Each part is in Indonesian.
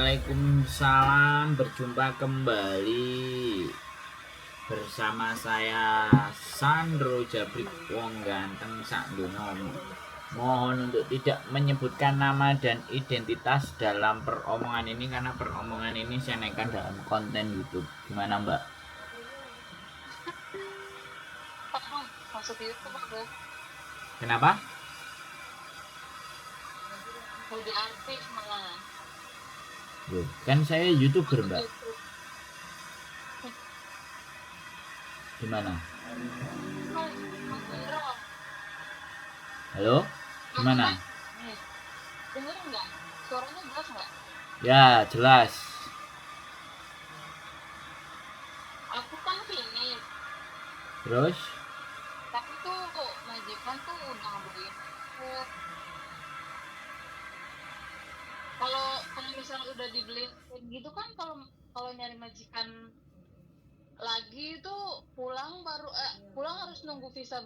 Waalaikumsalam, berjumpa kembali bersama saya Sandro Jabrik Wong Ganteng Sakdono. Mohon untuk tidak menyebutkan nama dan identitas dalam peromongan ini karena peromongan ini saya naikkan dalam konten YouTube. Gimana Mbak? Masuk YouTube aku Kenapa? udah aktif malah. Loh, kan saya YouTuber Mbak. Gimana? Halo? Gimana? Dengerin nggak? Suaranya jelas nggak? Ya, jelas. Aku kan finish, Terus? tapi tuh majikan tuh udah beliin. Kalau misalnya udah dibeliin gitu kan, kalau nyari majikan lagi itu pulang harus nunggu visa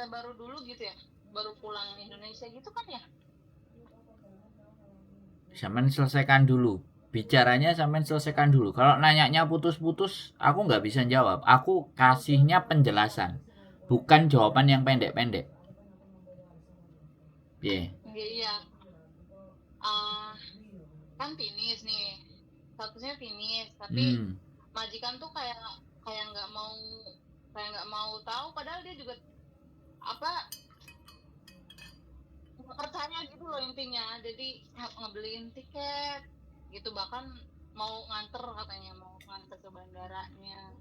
baru dulu gitu ya, baru pulang Indonesia gitu kan ya. Sampean selesaikan dulu. Bicaranya sampean selesaikan dulu. Kalau nanyanya putus-putus, aku nggak bisa jawab. Aku kasihnya penjelasan, bukan jawaban yang pendek-pendek. Yeah. Iya. Kan finish nih, statusnya finish, tapi majikan tuh kayak nggak mau tahu, padahal dia juga nggak percaya gitu loh intinya. Jadi ngebeliin tiket gitu, bahkan mau nganter ke bandaranya.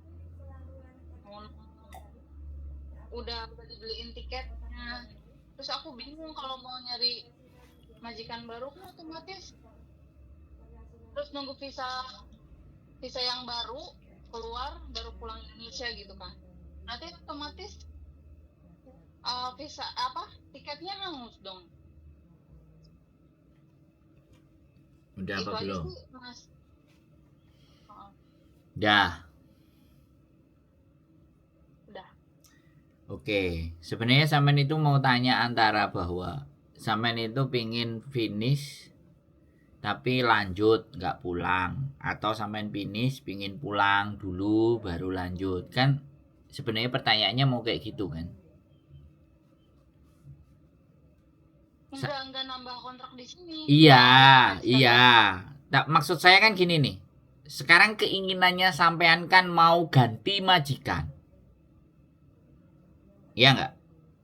Udah dibeliin tiketnya, terus aku bingung kalau mau nyari majikan baru kan otomatis terus nunggu visa yang baru keluar, baru pulang Indonesia gitu kan. Nanti otomatis tiketnya hangus dong. Udah Itu apa aja belum? sih, Mas. Udah. Udah. Oke. Sebenarnya sampean itu mau tanya antara bahwa sampean itu pingin finish tapi lanjut nggak pulang, atau sampean finish pingin pulang dulu baru lanjut. Kan sebenarnya pertanyaannya mau kayak gitu kan? Enggak nambah kontrak di sini. Iya. Maksud saya kan gini nih. Sekarang keinginannya sampean kan mau ganti majikan. Iya nggak?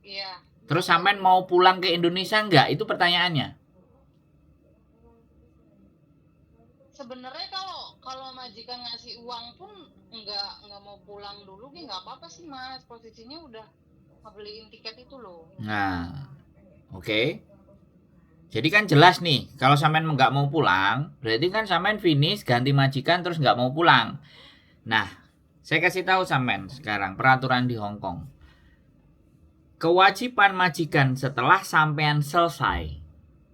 Iya. Terus sampean mau pulang ke Indonesia nggak? Itu pertanyaannya. Sebenarnya kalau majikan ngasih uang pun nggak mau pulang dulu, nggak apa-apa sih Mas. Posisinya udah ngebeliin tiket itu loh. Nah, oke. Jadi kan jelas nih, kalau sampean nggak mau pulang, berarti kan sampean finish ganti majikan terus nggak mau pulang. Nah, saya kasih tahu sampean sekarang peraturan di Hong Kong. Kewajiban majikan setelah sampean selesai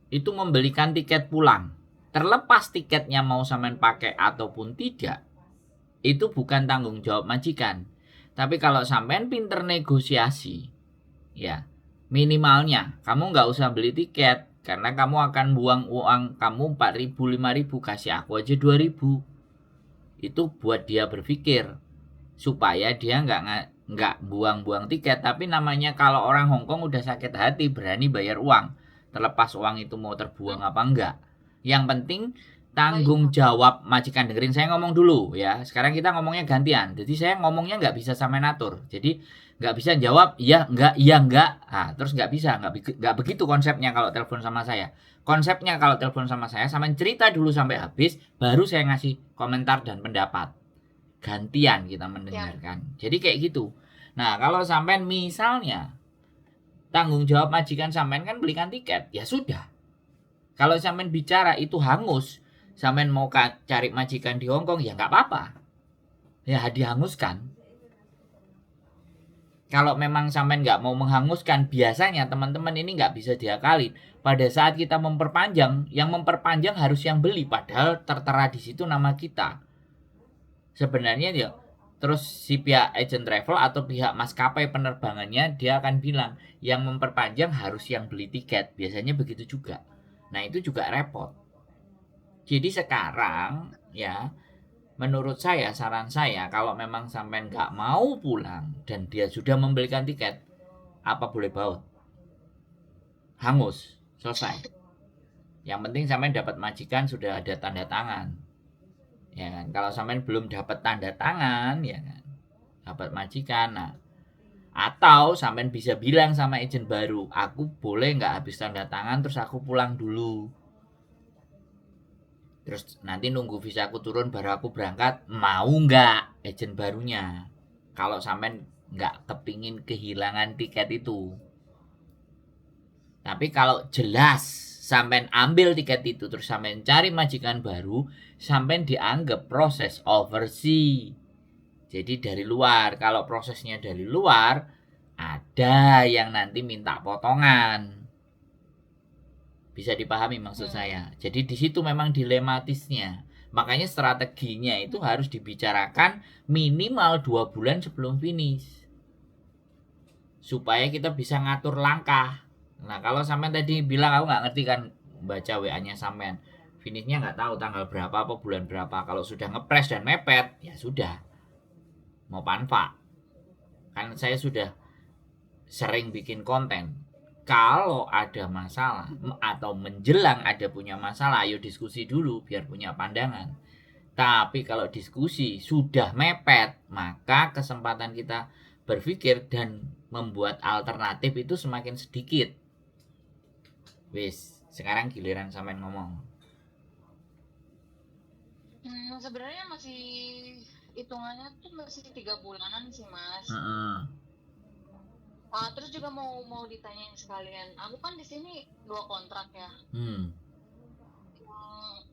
itu membelikan tiket pulang. Terlepas tiketnya mau sampean pakai ataupun tidak, itu bukan tanggung jawab majikan. Tapi kalau sampean pinter negosiasi, ya minimalnya kamu nggak usah beli tiket, karena kamu akan buang uang kamu 4.000 5.000, kasih aku aja 2.000. Itu buat dia berpikir supaya dia nggak buang-buang tiket. Tapi namanya kalau orang Hong Kong udah sakit hati berani bayar uang, terlepas uang itu mau terbuang apa enggak. Yang penting tanggung jawab majikan. Dengerin saya ngomong dulu ya. Sekarang kita ngomongnya gantian. Jadi saya ngomongnya nggak bisa sama natur. Jadi nggak bisa jawab iya enggak. Nah, terus nggak begitu konsepnya kalau telepon sama saya. Konsepnya kalau telepon sama saya, sama cerita dulu sampai habis, baru saya ngasih komentar dan pendapat. Gantian kita mendengarkan. Jadi kayak gitu. Nah, kalau sampean misalnya tanggung jawab majikan sampean kan belikan tiket, ya sudah. Kalau sampean bicara itu hangus, sampean mau cari majikan di Hong Kong, ya nggak apa-apa. Ya dihanguskan. Kalau memang sampean nggak mau menghanguskan, biasanya teman-teman ini nggak bisa diakalin. Pada saat kita memperpanjang, yang memperpanjang harus yang beli, padahal tertera di situ nama kita. Sebenarnya ya, terus si pihak agent travel atau pihak maskapai penerbangannya dia akan bilang yang memperpanjang harus yang beli tiket. Biasanya begitu juga. Nah itu juga repot. Jadi sekarang ya, menurut saya, saran saya, kalau memang sampean nggak mau pulang dan dia sudah membelikan tiket, apa boleh baut, hangus, selesai. Yang penting sampean dapat majikan, sudah ada tanda tangan, ya kan. Kalau sampean belum dapat tanda tangan, ya kan, dapat majikan, nah, atau sampean bisa bilang sama agent baru, aku boleh nggak habis tanda tangan terus aku pulang dulu, terus nanti nunggu visa aku turun baru aku berangkat, mau nggak agent barunya? Kalau sampean nggak kepingin kehilangan tiket itu. Tapi kalau jelas sampean ambil tiket itu terus sampean cari majikan baru, sampean dianggap proses overseas. Jadi dari luar. Kalau prosesnya dari luar, ada yang nanti minta potongan. Bisa dipahami maksud saya. Jadi di situ memang dilematisnya. Makanya strateginya itu harus dibicarakan minimal 2 bulan sebelum finish. Supaya kita bisa ngatur langkah. Nah, kalau sampean tadi bilang aku nggak ngerti kan baca WA-nya sampean. Finishnya nggak tahu tanggal berapa apa bulan berapa. Kalau sudah ngepres dan mepet, ya sudah. Mau panfa. Kan saya sudah sering bikin konten. Kalau ada masalah atau menjelang ada punya masalah, ayo diskusi dulu biar punya pandangan. Tapi kalau diskusi sudah mepet, maka kesempatan kita berpikir dan membuat alternatif itu semakin sedikit. Wis, sekarang giliran sampean ngomong. Sebenarnya masih hitungannya tuh masih 3 bulanan sih, Mas. Terus juga mau ditanyain sekalian. Aku kan di sini 2 kontrak ya.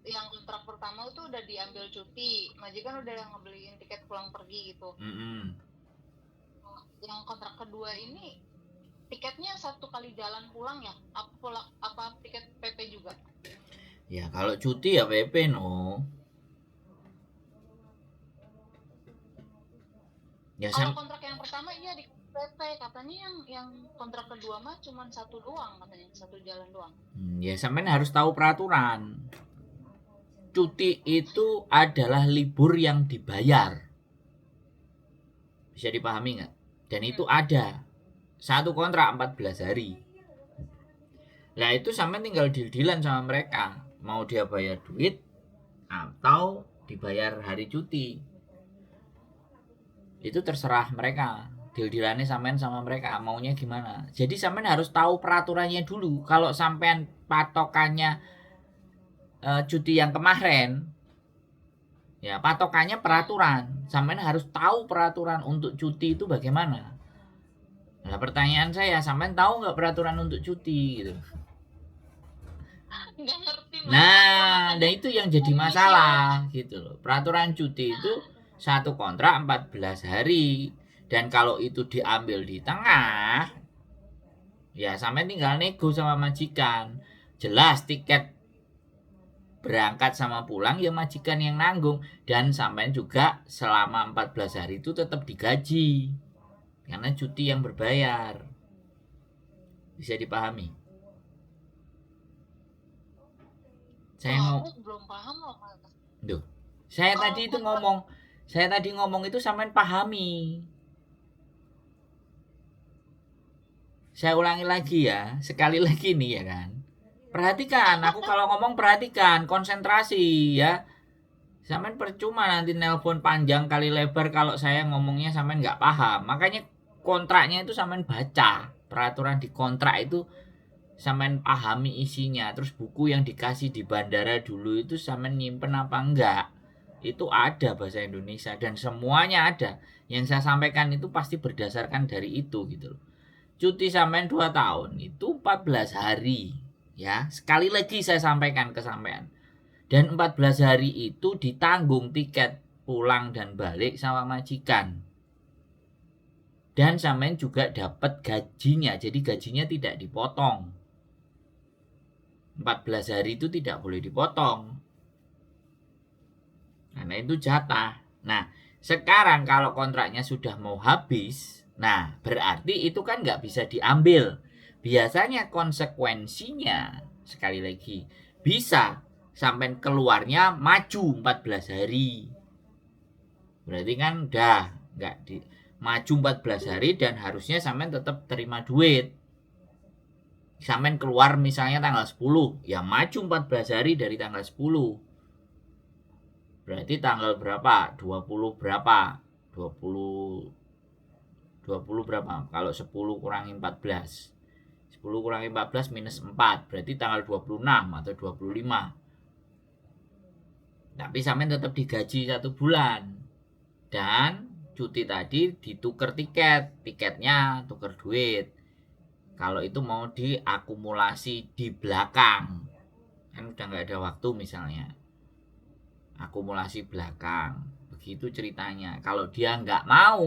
Yang kontrak pertama itu udah diambil cuti, majikan udah yang ngebeliin tiket pulang pergi gitu. Yang kontrak kedua ini tiketnya 1 kali jalan pulang ya? Apa tiket PP juga? Ya kalau cuti ya PP no. Ya kalau kontrak yang pertama iya di PP, katanya yang kontrak kedua mah cuma 1 doang, katanya 1 jalan doang. Ya sampean harus tahu peraturan. Cuti itu adalah libur yang dibayar. Bisa dipahami nggak? Dan itu ada. 1 kontrak 14 hari. Nah itu sampean tinggal deal-dealan sama mereka. Mau dia bayar duit atau dibayar hari cuti. Itu terserah mereka. Deal-dealannya sampean sama mereka maunya gimana. Jadi sampean harus tahu peraturannya dulu. Kalau sampean patokannya cuti yang kemarin, ya patokannya peraturan. Sampean harus tahu peraturan untuk cuti itu bagaimana. Nah pertanyaan saya, sampean tahu nggak peraturan untuk cuti gitu? Nggak ngerti. Nah itu yang jadi masalah gitu loh. Peraturan cuti itu 1 kontrak 14 hari. Dan kalau itu diambil di tengah, ya sampai tinggal nego sama majikan. Jelas tiket berangkat sama pulang ya majikan yang nanggung. Dan sampai juga selama 14 hari itu tetap digaji. Karena cuti yang berbayar. Bisa dipahami? Aku belum paham loh, Mas. Duh, saya tadi ngomong itu sampean pahami. Saya ulangi lagi ya, sekali lagi nih ya kan. Perhatikan, aku kalau ngomong perhatikan, konsentrasi ya. Sampean percuma nanti nelpon panjang kali lebar kalau saya ngomongnya sampean nggak paham. Makanya kontraknya itu sampean baca, peraturan di kontrak itu sampean pahami isinya. Terus buku yang dikasih di bandara dulu itu sampean nyimpen apa enggak? Itu ada bahasa Indonesia dan semuanya ada. Yang saya sampaikan itu pasti berdasarkan dari itu gitu loh. Cuti sampean 2 tahun itu 14 hari ya. Sekali lagi saya sampaikan ke sampean. Dan 14 hari itu ditanggung tiket pulang dan balik sama majikan. Dan sampean juga dapat gajinya. Jadi gajinya tidak dipotong. 14 hari itu tidak boleh dipotong. Karena itu jatah. Nah, sekarang kalau kontraknya sudah mau habis, nah berarti itu kan nggak bisa diambil. Biasanya konsekuensinya, sekali lagi, bisa sampai keluarnya maju 14 hari. Berarti kan udah nggak maju 14 hari dan harusnya sampai tetap terima duit. Sampai keluar misalnya tanggal 10, ya maju 14 hari dari tanggal 10. Berarti tanggal berapa? 20 berapa? 20 berapa? Kalau 10 kurangi 14. 10 kurangi 14 minus 4. Berarti tanggal 26 atau 25. Tapi sampai tetap digaji 1 bulan. Dan cuti tadi ditukar tiket. Tiketnya tukar duit. Kalau itu mau diakumulasi di belakang. Kan udah nggak ada waktu misalnya. Akumulasi belakang. Begitu ceritanya. Kalau dia nggak mau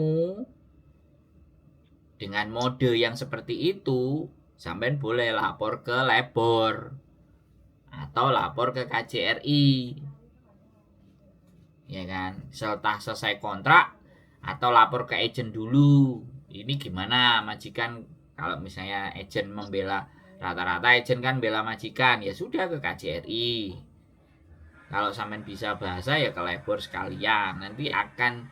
dengan mode yang seperti itu, sampean boleh lapor ke Lebor atau lapor ke KJRI, ya kan? Setelah selesai kontrak atau lapor ke agen dulu. Ini gimana majikan kalau misalnya agen membela, rata-rata agen kan bela majikan, ya sudah ke KJRI. Kalau sampean bisa bahasa ya ke Lebor sekalian. Nanti akan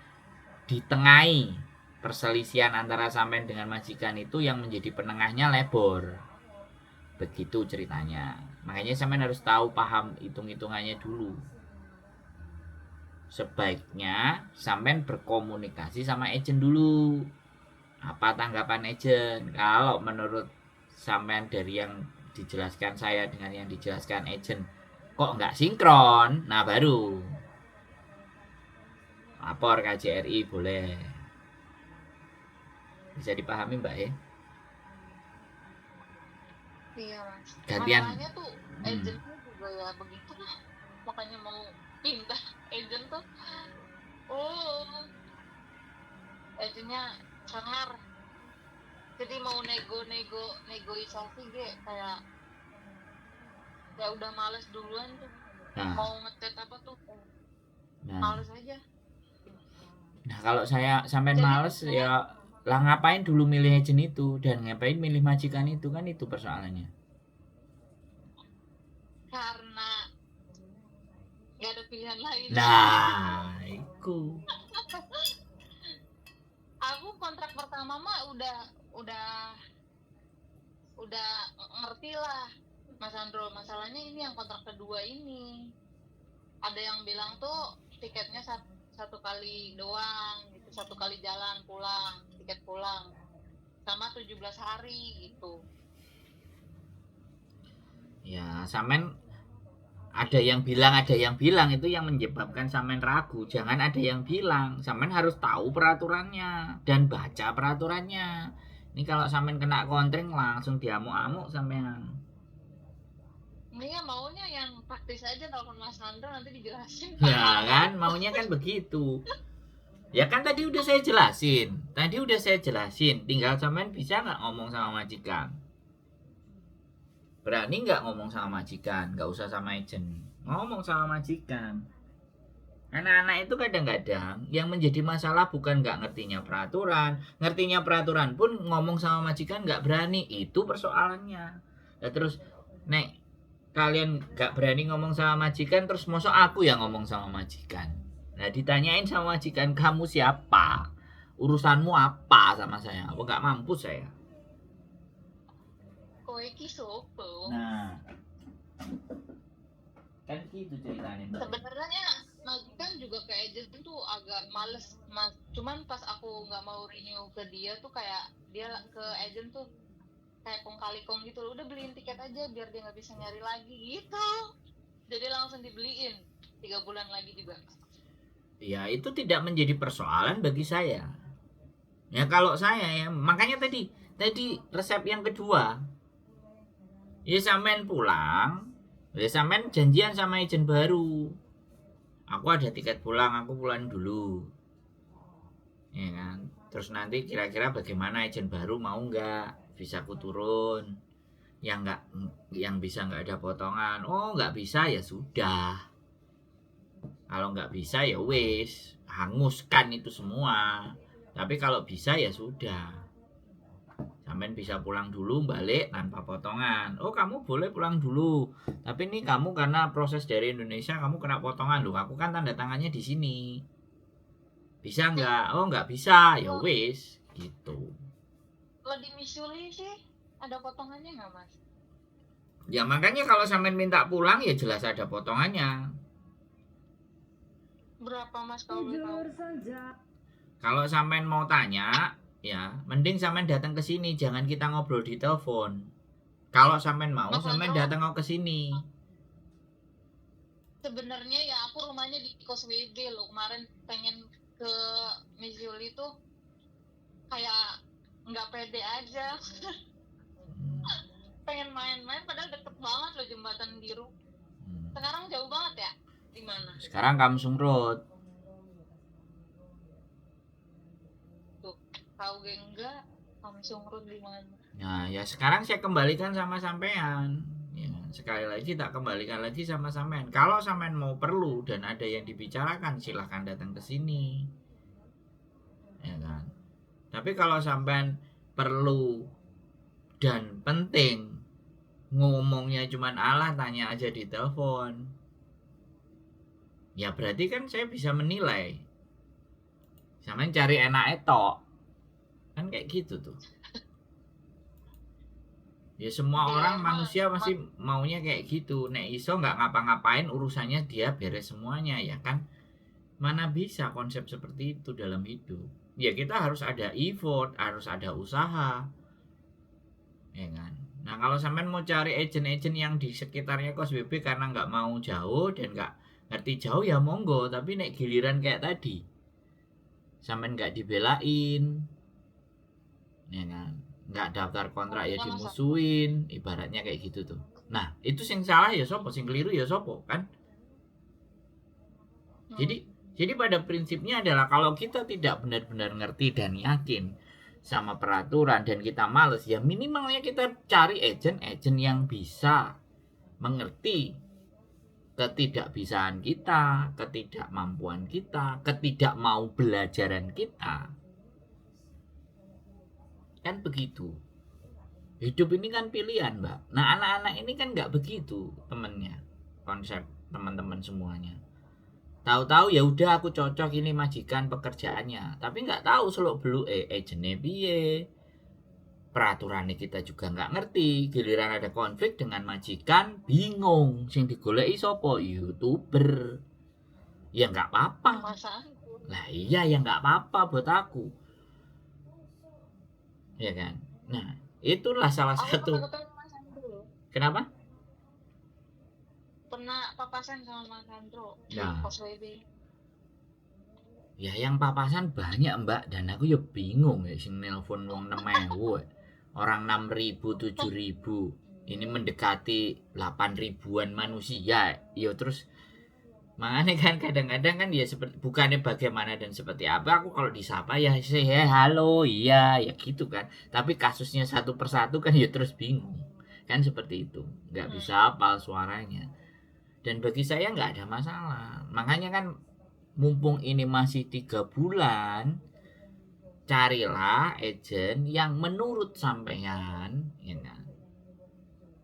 ditengahi perselisihan antara sampean dengan majikan itu, yang menjadi penengahnya Lebor. Begitu ceritanya. Makanya sampean harus tahu, paham hitung-hitungannya dulu. Sebaiknya sampean berkomunikasi sama agen dulu. Apa tanggapan agen? Kalau menurut sampean dari yang dijelaskan saya dengan yang dijelaskan agen kok nggak sinkron, nah baru lapor KJRI boleh. Bisa dipahami Mbak ya? Iya Mas. Gantian. Masalahnya tuh agennya juga ya begitu lah. Makanya mau pindah agen tuh. Oh, agennya sangar. Jadi mau negosiasi kayak ya udah males duluan tuh. Nah, Mau ngechat apa tuh nah, males aja. nah kalau saya sampean Jadi males ya lah ngapain dulu milih agen itu dan ngapain milih majikan itu, kan itu persoalannya. karena nggak ada pilihan lain. Nah, itu. Aku kontrak pertama mah udah ngerti lah Mas Andro. Masalahnya ini yang kontrak kedua ini, ada yang bilang tuh tiketnya satu kali doang gitu, 1 kali jalan pulang, tiket pulang sama 17 hari gitu. Ya, sampean ada yang bilang itu yang menyebabkan sampean ragu. Jangan ada yang bilang, sampean harus tahu peraturannya dan baca peraturannya. Ini kalau sampean kena kontring langsung diamuk-amuk sampean. Iya, maunya yang praktis aja, telepon Mas Andro nanti dijelasin. Ya kan, maunya kan begitu. Ya kan tadi udah saya jelasin. Tinggal sampean bisa nggak ngomong sama majikan? Berani nggak ngomong sama majikan? Nggak usah sama agent. Ngomong sama majikan. Anak-anak itu kadang-kadang yang menjadi masalah bukan nggak ngertinya peraturan pun ngomong sama majikan nggak berani. Itu persoalannya. Ya terus, nek kalian nggak berani ngomong sama majikan, terus mosok aku yang ngomong sama majikan. Nah ditanyain sama majikan, kamu siapa? Urusanmu apa sama saya? Apa nggak mampu saya? Kowe ki sopo? Nah, kan gitu ceritanya Mbak. Sebenarnya majikan juga ke agent tuh agak males Mas. Cuman pas aku nggak mau renew ke dia tuh kayak dia ke agent tuh kayak kong kali kong gitu, udah beliin tiket aja biar dia nggak bisa nyari lagi gitu. Jadi langsung dibeliin 3 bulan lagi juga. Ya itu tidak menjadi persoalan bagi saya. Ya kalau saya ya, makanya tadi resep yang kedua, ya sampean pulang, ya sampean janjian sama agent baru. Aku ada tiket pulang, aku pulang dulu. Ya kan? Terus nanti kira-kira bagaimana agent baru mau nggak? Bisa aku turun? Yang bisa nggak ada potongan. Oh nggak bisa ya sudah. Kalau nggak bisa ya wis, hanguskan itu semua. Tapi kalau bisa ya sudah. Sampean bisa pulang dulu balik tanpa potongan. Oh kamu boleh pulang dulu, tapi ini kamu karena proses dari Indonesia kamu kena potongan loh. Aku kan tanda tangannya di sini. Bisa nggak? Oh nggak bisa. Ya Kalau wis gitu. kalau di Missouri sih ada potongannya nggak mas? Ya makanya kalau sampean minta pulang ya jelas ada potongannya. Berapa mas kalau boleh tahu? Kalau sampean mau tanya, ya mending sampean datang ke sini, jangan kita ngobrol di telepon. Kalau sampean mau, Mas sampean Andro, datang ke sini. sebenarnya ya aku rumahnya di kos WB loh. Kemarin pengen ke Missouri tuh kayak nggak pede aja. Pengen main-main padahal deket banget loh jembatan biru. Sekarang jauh banget ya? Di mana? Sekarang Kamsung Road. Tuh, tahu gak enggak? Samsung Road di mana? Nah, ya sekarang saya kembalikan sama sampean. Ya, sekali lagi tak kembalikan lagi sama sampean. Kalau sampean mau perlu dan ada yang dibicarakan, silahkan datang ke sini. Ya kan? Tapi kalau sampean perlu dan penting, ngomongnya cuman Allah, tanya aja di telepon. Ya berarti kan saya bisa menilai. Sampean cari enak tok. Kan kayak gitu tuh. Ya semua Iya orang emang manusia pasti maunya kayak gitu. Nek iso nggak ngapa-ngapain urusannya dia beres semuanya ya kan. Mana bisa konsep seperti itu dalam hidup. Ya kita harus ada effort, harus ada usaha. Ya kan. Nah kalau sampean mau cari agent-agent yang di sekitarnya kos BB karena nggak mau jauh dan nggak ngerti jauh ya monggo. Tapi nek giliran kayak tadi, sampean nggak dibelain, ya kan, nggak daftar kontrak ya ya mas dimusuhin, ibaratnya kayak gitu tuh. Nah itu sing salah ya sopo, sing keliru ya sopo kan. Jadi pada prinsipnya adalah kalau kita tidak benar-benar ngerti dan yakin sama peraturan dan kita males, ya minimalnya kita cari agent-agent yang bisa mengerti ketidakbisaan kita, ketidakmampuan kita, ketidakmau belajaran kita. Kan begitu. Hidup ini kan pilihan, Mbak. Nah, anak-anak ini kan nggak begitu temennya. Konsep teman-teman semuanya. Tahu-tahu ya udah aku cocok ini majikan pekerjaannya, tapi nggak tahu seluk beluk agentnya piye. Peraturannya kita juga nggak ngerti. Giliran ada konflik dengan majikan, bingung. Sing digoleki sopo? YouTuber. Ya nggak apa-apa. masa Lah iya ya nggak apa-apa buat aku. Ya kan. Nah, itulah salah aku satu. pernah ketemu Mas Andro, Kenapa? pernah papasan sama Mas Andro di Nah, kos WB. ya yang papasan banyak mbak dan aku ya bingung ya sing nelpon wong 6.000 orang 6.000 7.000 ini mendekati 8.000-an manusia ya terus makanya kan kadang-kadang kan ya seperti bukannya bagaimana dan seperti apa aku kalau disapa ya saya halo iya ya gitu kan tapi kasusnya satu persatu kan ya terus bingung kan seperti itu nggak bisa hafal suaranya dan bagi saya nggak ada masalah makanya kan mumpung ini masih 3 bulan carilah agent yang menurut sampean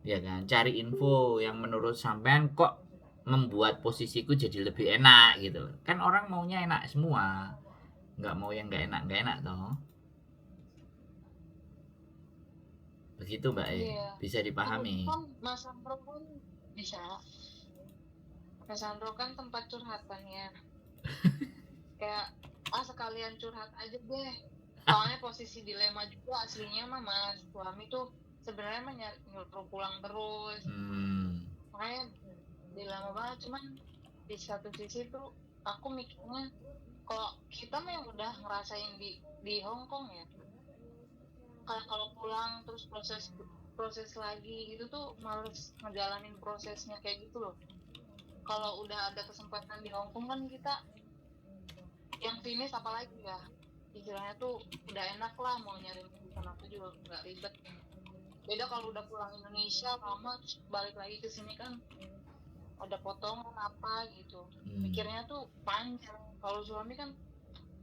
ya kan cari info yang menurut sampean kok membuat posisiku jadi lebih enak gitu kan orang maunya enak semua nggak mau yang nggak enak toh begitu mbak Iya. bisa dipahami Kan Mas Andro pun bisa. Mas Andro kan tempat curhatannya. Kayak sekalian curhat aja deh. Soalnya posisi dilema juga aslinya mah Mas suami tuh sebenarnya mah nyuruh pulang terus. Makanya dilema banget cuman di satu sisi tuh aku mikirnya kalau kita mah yang udah ngerasain di Hong Kong ya kayak kalau pulang terus proses lagi gitu tuh males ngejalanin prosesnya kayak gitu loh. Kalau udah ada kesempatan di Hong Kong kan kita yang finish apalagi ya istilahnya tuh udah enak lah mau nyari majikan apa juga nggak ribet. Beda kalau udah pulang Indonesia lama terus balik lagi ke sini kan ada potongan apa gitu. Mikirnya tuh panjang. Kalau suami kan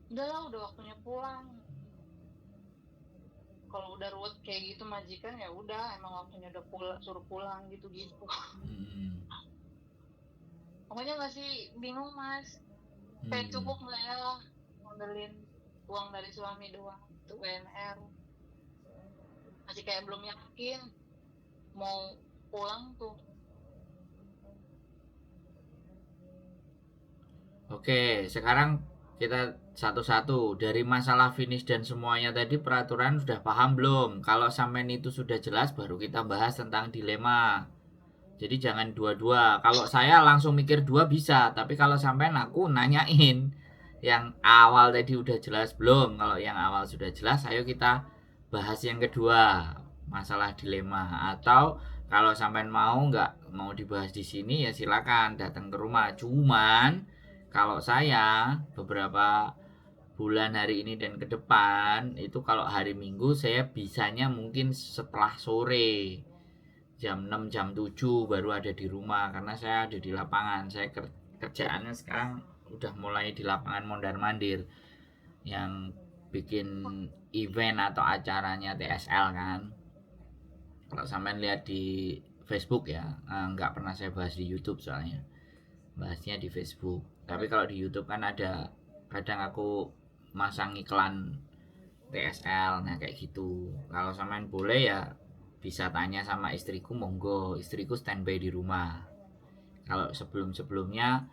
udahlah udah waktunya pulang. kalau udah ruwet kayak gitu majikan ya udah emang waktunya udah suruh pulang gitu. Pokoknya masih bingung Mas, kayak cukup nggak ya ngandelin uang dari suami doang untuk UMR, masih kayak belum yakin mau pulang tuh. Oke, sekarang kita satu-satu dari masalah finish dan semuanya tadi peraturan sudah paham belum? Kalau sampean itu sudah jelas baru kita bahas tentang dilema. Jadi jangan dua-dua. Kalau saya langsung mikir dua bisa, tapi kalau sampean aku nanyain yang awal tadi udah jelas belum? Kalau yang awal sudah jelas, ayo kita bahas yang kedua, masalah dilema. Atau kalau sampean nggak mau dibahas di sini ya silakan datang ke rumah. Cuman kalau saya beberapa bulan hari ini dan ke depan itu kalau hari Minggu saya bisanya mungkin setelah sore jam 6 jam 7 baru ada di rumah karena saya ada di lapangan. Saya kerjaannya sekarang udah mulai di lapangan mondar-mandir yang bikin event atau acaranya TSL kan. Kalau sampean lihat di Facebook ya, nggak pernah saya bahas di YouTube soalnya. Bahasnya di Facebook. Tapi kalau di YouTube kan ada kadang aku masang iklan TSL, nah kayak gitu. Kalau sampean boleh ya bisa tanya sama istriku, monggo, istriku standby di rumah. Kalau sebelum-sebelumnya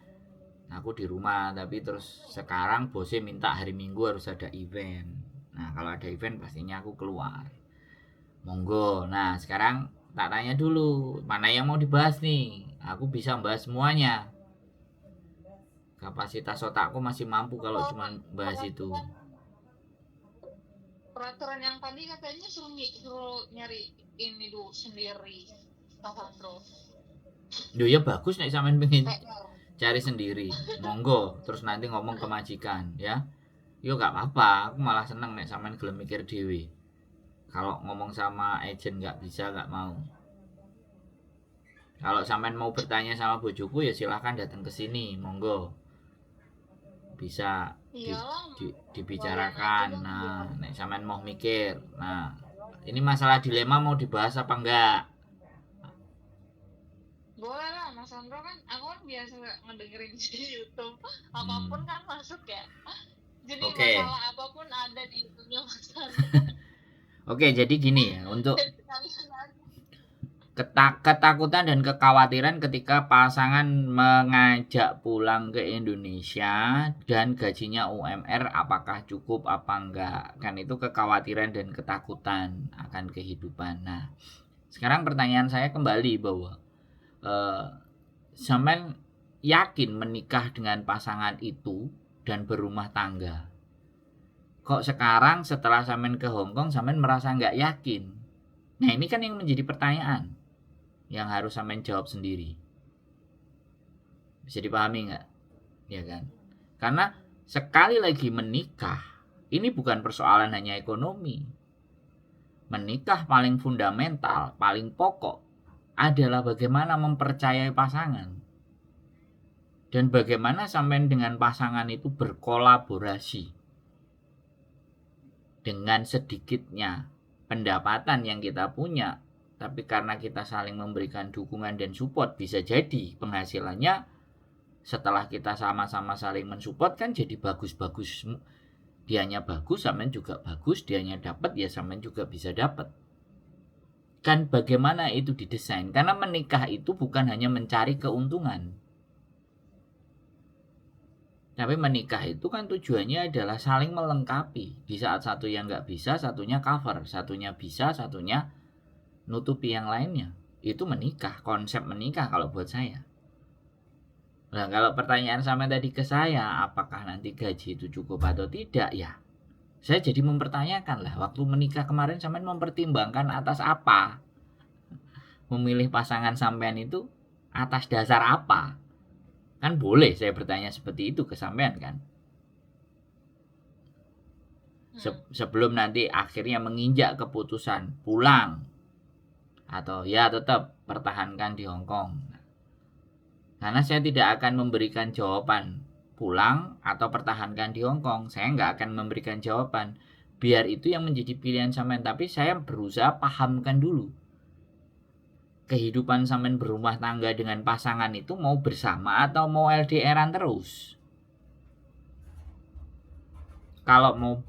aku di rumah, tapi terus sekarang bosnya minta hari Minggu harus ada event. Nah kalau ada event pastinya aku keluar, monggo. Nah sekarang tak tanya dulu mana yang mau dibahas nih, aku bisa bahas semuanya. Kapasitas otakku masih mampu kalau cuma bahas itu. Peraturan yang tadi katanya suruh nyari ini dulu sendiri, Alejandro. Ya bagus nih sampean pengen cari sendiri, monggo. Terus nanti ngomong ke majikan ya. Yo gak apa-apa, aku malah seneng nek sampean gelem mikir dewe. Kalau ngomong sama agent nggak bisa, nggak mau. Kalau sampean mau bertanya sama bojoku ya silahkan datang ke sini, monggo. Bisa dibicarakan. Nah, nek sampean mau mikir. Nah, ini masalah dilema mau dibahas apa enggak? Boleh lah Mas Sandro, kan aku kan biasa ngedengerin di YouTube, apapun kan masuk ya. Jadi masalah apapun ada di YouTube-nya Mas Sandro. Oke, jadi gini ya, untuk ketakutan dan kekhawatiran ketika pasangan mengajak pulang ke Indonesia dan gajinya UMR apakah cukup apa enggak, kan itu kekhawatiran dan ketakutan akan kehidupan. Nah sekarang pertanyaan saya kembali bahwa sampean yakin menikah dengan pasangan itu dan berumah tangga? Kok sekarang setelah sampean ke Hongkong sampean merasa nggak yakin? Nah ini kan yang menjadi pertanyaan yang harus sampean jawab sendiri. Bisa dipahami nggak? Ya kan? Karena sekali lagi menikah ini bukan persoalan hanya ekonomi. Menikah paling fundamental, paling pokok adalah bagaimana mempercayai pasangan. Dan bagaimana sampean dengan pasangan itu berkolaborasi. Dengan sedikitnya pendapatan yang kita punya, tapi karena kita saling memberikan dukungan dan support, bisa jadi penghasilannya setelah kita sama-sama saling mensupport kan jadi bagus-bagus. Dianya bagus, sampean juga bagus, dianya dapat ya sampean juga bisa dapat. Kan bagaimana itu didesain? Karena menikah itu bukan hanya mencari keuntungan. Tapi menikah itu kan tujuannya adalah saling melengkapi. Di saat satu yang nggak bisa, satunya cover. Satunya bisa, satunya nutupi yang lainnya. Itu menikah, konsep menikah kalau buat saya. Nah kalau pertanyaan sama tadi ke saya, apakah nanti gaji itu cukup atau tidak, ya saya jadi mempertanyakan lah. Waktu menikah kemarin sampean mempertimbangkan atas apa? Memilih pasangan sampean itu atas dasar apa? Kan boleh saya bertanya seperti itu ke sampean kan. Sebelum nanti akhirnya menginjak keputusan pulang atau ya tetap pertahankan di Hongkong. Karena saya tidak akan memberikan jawaban pulang atau pertahankan di Hongkong. Saya nggak akan memberikan jawaban biar itu yang menjadi pilihan sampean, tapi saya berusaha pahamkan dulu kehidupan sampean berumah tangga dengan pasangan itu mau bersama atau mau LDRan terus. Kalau mau